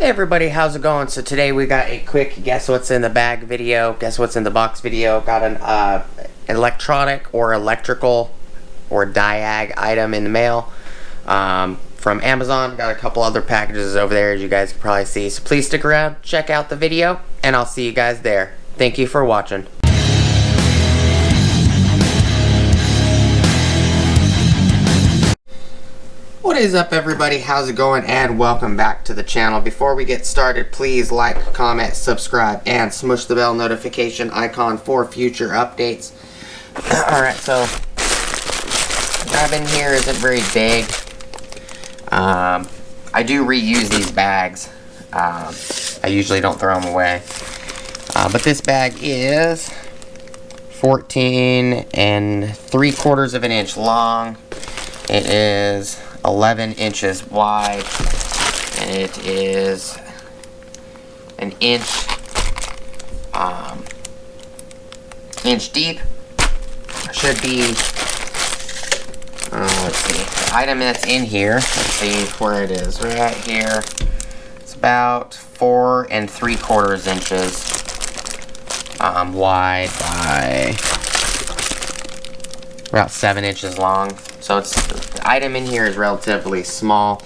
Hey everybody, how's it going? So today we got a quick guess what's in the bag video, guess what's in the box video. Got an electronic or electrical or Diag item in the mail from Amazon. Got a couple other packages over there, as you guys can probably see. So please stick around, check out the video, and I'll see you guys there. Thank you for watching. What is up everybody, how's it going, and welcome back to the channel. Before we get started, please like, comment, subscribe, and smush the bell notification icon for future updates. Alright, so grab in here isn't very big. I do reuse these bags. I usually don't throw them away. But this bag is 14 3/4 of an inch long. It is 11 inches wide, and it is an inch deep. Should be let's see, the item that's in here, let's see where it is, right here. It's about 4 3/4 inches wide by about 7 inches long. So the item in here is relatively small.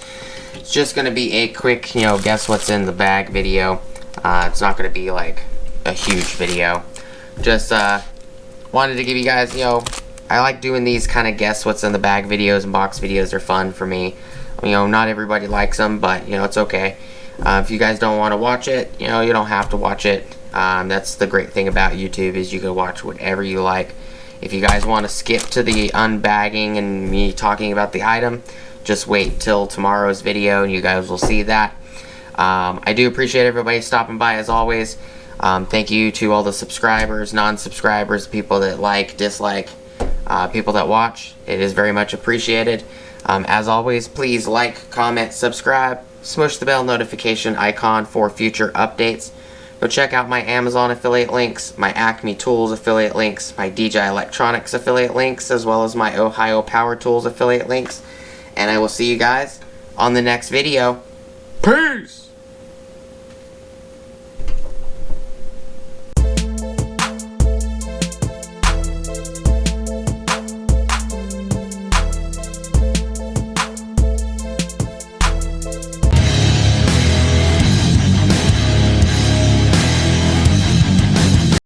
It's just going to be a quick, guess what's in the bag video. It's not going to be like a huge video. Just wanted to give you guys, I like doing these kind of guess what's in the bag videos and box videos. Are fun for me. Not everybody likes them, but it's okay. If you guys don't want to watch it, you don't have to watch it. That's the great thing about YouTube, is you can watch whatever you like. If you guys want to skip to the unbagging and me talking about the item, just wait till tomorrow's video and you guys will see that. I do appreciate everybody stopping by as always. Thank you to all the subscribers, non-subscribers, people that like, dislike, people that watch. It is very much appreciated. As always, please like, comment, subscribe, smush the bell notification icon for future updates. Go check out my Amazon affiliate links, my Acme Tools affiliate links, my DJI Electronics affiliate links, as well as my Ohio Power Tools affiliate links. And I will see you guys on the next video. Peace!